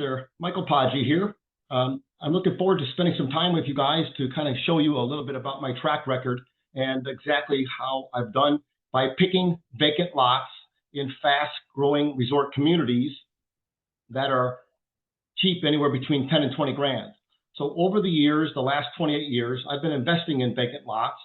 there, Michael Podgy here. I'm looking forward to spending some time with you guys to kind of show you a little bit about my track record and exactly how I've done by picking vacant lots in fast-growing resort communities that are cheap, anywhere between 10 and 20 grand. So over the years, the last 28 years, I've been investing in vacant lots,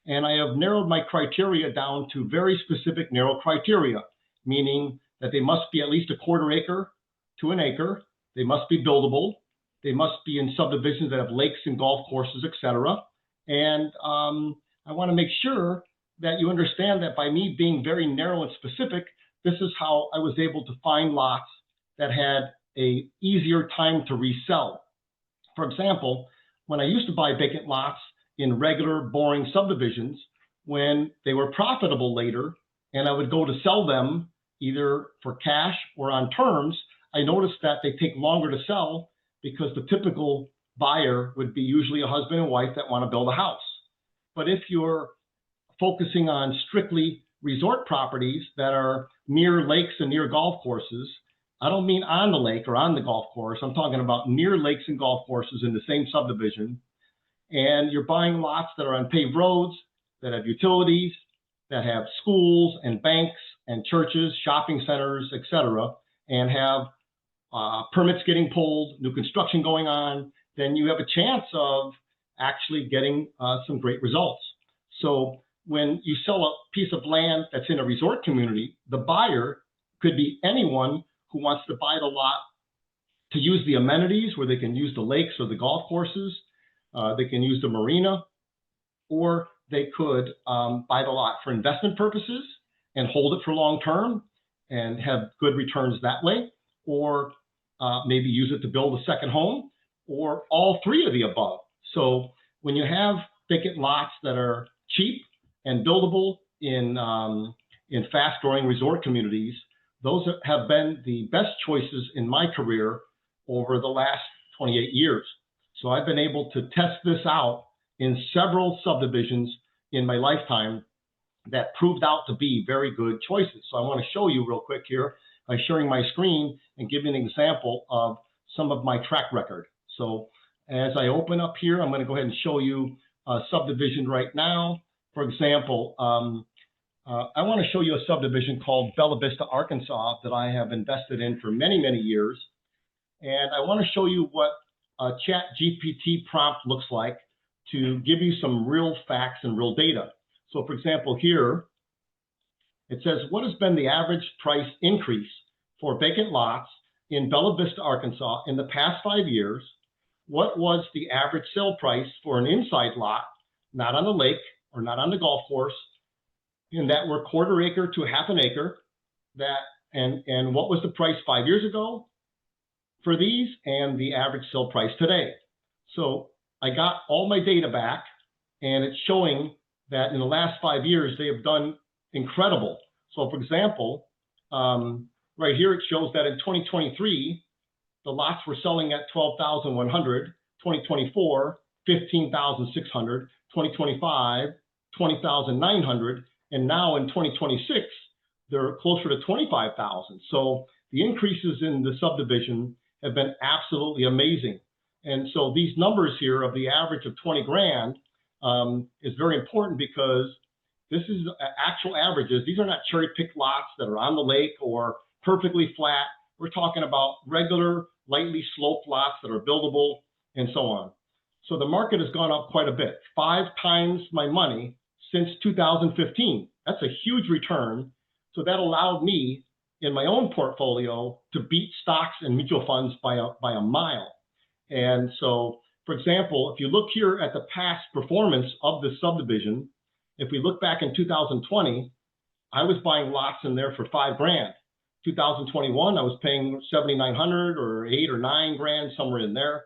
and I have narrowed my criteria down to very specific narrow criteria, meaning that they must be at least a quarter acre to an acre, they must be buildable, they must be in subdivisions that have lakes and golf courses, etc. And I want to make sure that you understand that by me being very narrow and specific, this is how I was able to find lots that had a easier time to resell. For example, when I used to buy vacant lots in regular, boring subdivisions, when they were profitable later, and I would go to sell them either for cash or on terms, I noticed that they take longer to sell because the typical buyer would be usually a husband and wife that want to build a house. But if you're focusing on strictly resort properties that are near lakes and near golf courses, I don't mean on the lake or on the golf course, I'm talking about near lakes and golf courses in the same subdivision, and you're buying lots that are on paved roads, that have utilities, that have schools and banks and churches, shopping centers, etc., and have permits getting pulled, new construction going on, then you have a chance of actually getting some great results. So when you sell a piece of land that's in a resort community, the buyer could be anyone who wants to buy the lot to use the amenities, where they can use the lakes or the golf courses, they can use the marina, or they could buy the lot for investment purposes and hold it for long term and have good returns that way, or maybe use it to build a second home, or all three of the above. So when you have vacant lots that are cheap and buildable in fast-growing resort communities, those have been the best choices in my career over the last 28 years. So I've been able to test this out in several subdivisions in my lifetime that proved out to be very good choices. So I want to show you real quick here by sharing my screen and give you an example of some of my track record. So as I open up here, I'm going to go ahead and show you a subdivision right now. For example, I want to show you a subdivision called Bella Vista, Arkansas, that I have invested in for many, many years. And I want to show you what a chat GPT prompt looks like to give you some real facts and real data. So for example, here, it says, what has been the average price increase for vacant lots in Bella Vista, Arkansas in the past 5 years? What was the average sale price for an inside lot, not on the lake or not on the golf course, and that were quarter acre to half an acre, and what was the price 5 years ago for these, and the average sale price today? So I got all my data back, and it's showing that in the last 5 years, they have done incredible. So for example, right here, it shows that in 2023, the lots were selling at 12,100, 2024, 15,600, 2025, 20,900, and now in 2026, they're closer to 25,000. So the increases in the subdivision have been absolutely amazing. And so these numbers here of the average of 20 grand is very important, because this is actual averages. These are not cherry-picked lots that are on the lake or perfectly flat. We're talking about regular, lightly sloped lots that are buildable and so on. So the market has gone up quite a bit, 5 times my money since 2015. That's a huge return. So that allowed me in my own portfolio to beat stocks and mutual funds by a mile. And so, for example, if you look here at the past performance of the subdivision, if we look back in 2020, I was buying lots in there for 5 grand. 2021, I was paying 7,900 or 8 or 9 grand, somewhere in there.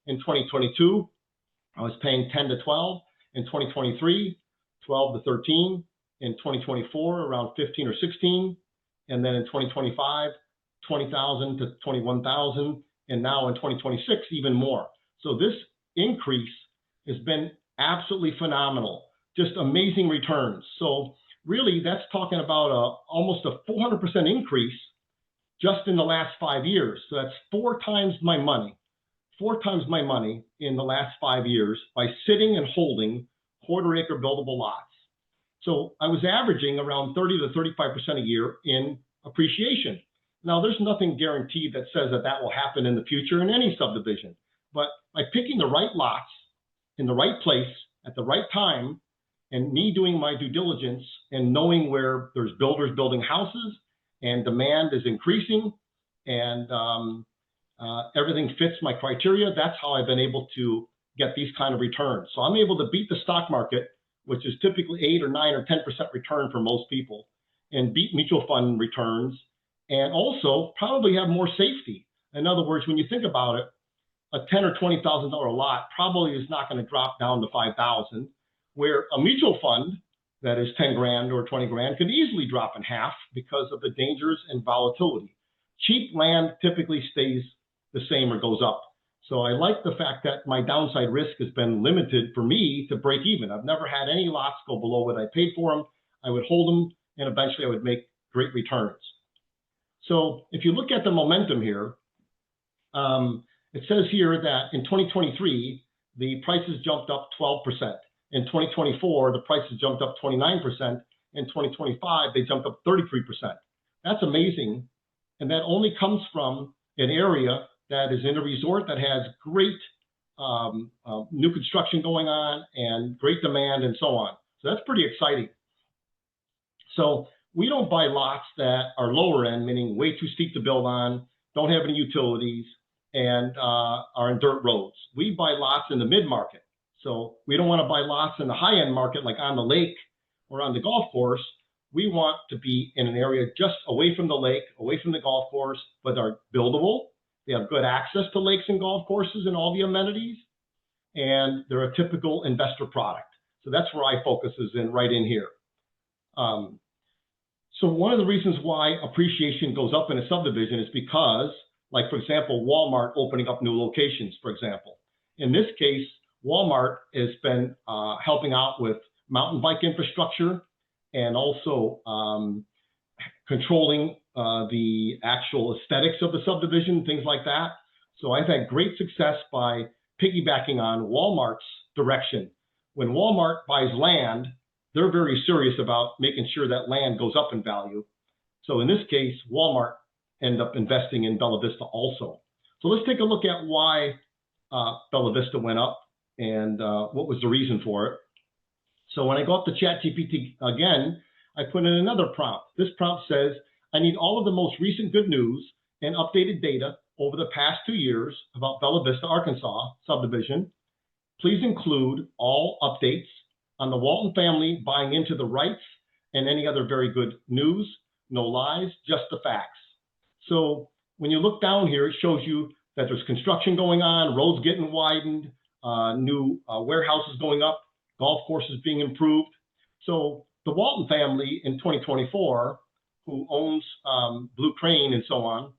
In 2022, I was paying 10 to 12. In 2023, 12 to 13. In 2024, around 15 or 16. And then in 2025, 20,000 to 21,000. And now in 2026, even more. So this increase has been absolutely phenomenal. Just amazing returns. So really, that's talking about almost a 400% increase just in the last 5 years. So that's 4 times my money, 4 times my money in the last 5 years by sitting and holding quarter-acre buildable lots. So I was averaging around 30 to 35% a year in appreciation. Now, there's nothing guaranteed that says that that will happen in the future in any subdivision. But by picking the right lots in the right place at the right time, and me doing my due diligence and knowing where there's builders building houses and demand is increasing and everything fits my criteria, that's how I've been able to get these kind of returns. So I'm able to beat the stock market, which is typically 8 or 9 or 10% return for most people, and beat mutual fund returns, and also probably have more safety. In other words, when you think about it, a $10,000 or $20,000 lot probably is not going to drop down to $5,000, where a mutual fund that is 10 grand or 20 grand could easily drop in half because of the dangers and volatility. Cheap land typically stays the same or goes up. So I like the fact that my downside risk has been limited for me to break even. I've never had any lots go below what I paid for them. I would hold them, and eventually I would make great returns. So if you look at the momentum here, it says here that in 2023, the prices jumped up 12%. In 2024, the prices jumped up 29%. In 2025, they jumped up 33%. That's amazing. And that only comes from an area that is in a resort that has great new construction going on and great demand and so on. So that's pretty exciting. So we don't buy lots that are lower end, meaning way too steep to build on, don't have any utilities, and are in dirt roads. We buy lots in the mid-market. So we don't want to buy lots in the high-end market, like on the lake or on the golf course. We want to be in an area just away from the lake, away from the golf course, but are buildable. They have good access to lakes and golf courses and all the amenities, and they're a typical investor product. So that's where I focus is in right in here. So one of the reasons why appreciation goes up in a subdivision is because, like, for example, Walmart opening up new locations, for example. In this case, Walmart has been helping out with mountain bike infrastructure and also controlling the actual aesthetics of the subdivision, things like that. So I've had great success by piggybacking on Walmart's direction. When Walmart buys land, they're very serious about making sure that land goes up in value. So in this case, Walmart ended up investing in Bella Vista also. So let's take a look at why Bella Vista went up and what was the reason for it. So when I go up to ChatGPT again, I put in another prompt. This prompt says, I need all of the most recent good news and updated data over the past 2 years about Bella Vista, Arkansas subdivision. Please include all updates on the Walton family buying into the rights and any other very good news. No lies, just the facts. So when you look down here, it shows you that there's construction going on, roads getting widened, new warehouses going up, golf courses being improved. So the Walton family in 2024, who owns Blue Crane and so on,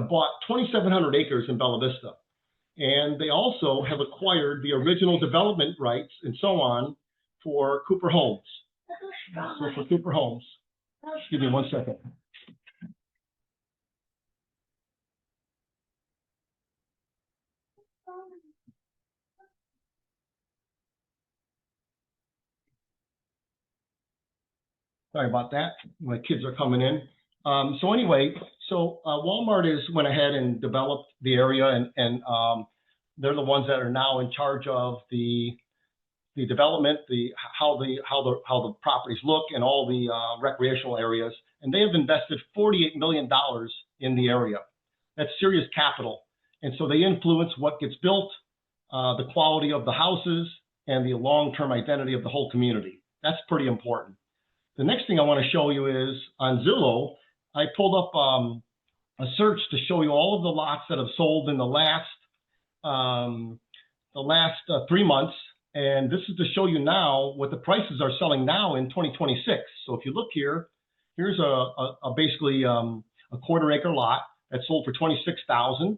bought 2,700 acres in Bella Vista. And they also have acquired the original development rights and so on for Cooper Homes. So for Cooper Homes, give me 1 second. Sorry about that. My kids are coming in. So anyway, Walmart went ahead and developed the area, and they're the ones that are now in charge of the development, how the properties look, and all the recreational areas. And they have invested $48 million in the area. That's serious capital. And so they influence what gets built, the quality of the houses, and the long-term identity of the whole community. That's pretty important. The next thing I want to show you is on Zillow, I pulled up a search to show you all of the lots that have sold in the last 3 months. And this is to show you now what the prices are selling now in 2026. So if you look here, here's basically a quarter-acre lot that sold for $26,000.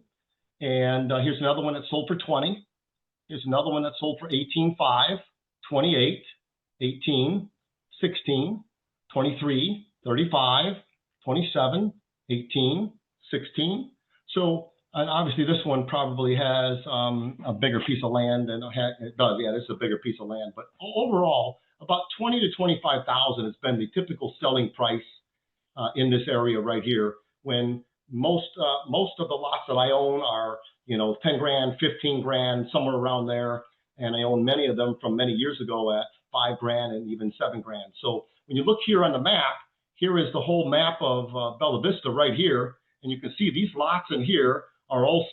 And here's another one that sold for $20,000. Here's another one that sold for $18,500, $28,000, $18,000, $16,000, $23,000, $35,000, $27,000, 18, 16. So, and obviously this one probably has a bigger piece of land, and it does. Yeah, this is a bigger piece of land. But overall, about 20 to 25,000 has been the typical selling price in this area right here. When most of the lots that I own are 10 grand, 15 grand, somewhere around there, and I own many of them from many years ago at 5 grand and even 7 grand. So when you look here on the map, here is the whole map of Bella Vista right here, and you can see these lots in here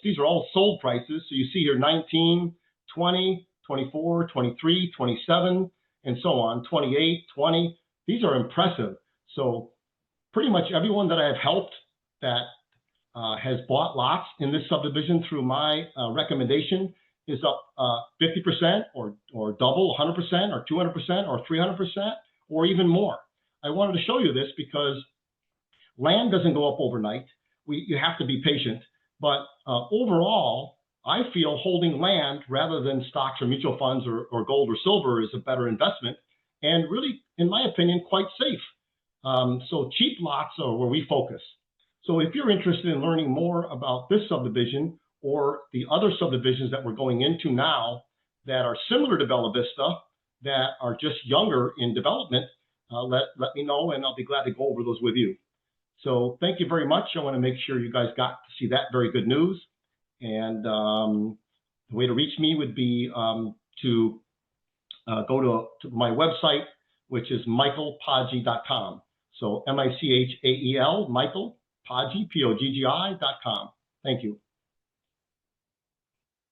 these are all sold prices. So you see here 19, 20, 24, 23, 27, and so on, 28, 20. These are impressive. So pretty much everyone that I have helped that has bought lots in this subdivision through my recommendation is up 50% or double, 100% or 200% or 300% or even more. I wanted to show you this because land doesn't go up overnight. You have to be patient. But overall, I feel holding land rather than stocks or mutual funds or gold or silver is a better investment, and really, in my opinion, quite safe. So cheap lots are where we focus. So if you're interested in learning more about this subdivision or the other subdivisions that we're going into now that are similar to Bella Vista, that are just younger in development, let me know, and I'll be glad to go over those with you. So thank you very much. I want to make sure you guys got to see that very good news. And the way to reach me would be to go to my website, which is michaelpoggi.com. So MICHAEL, Michael Poggi, POGGI.com. Thank you.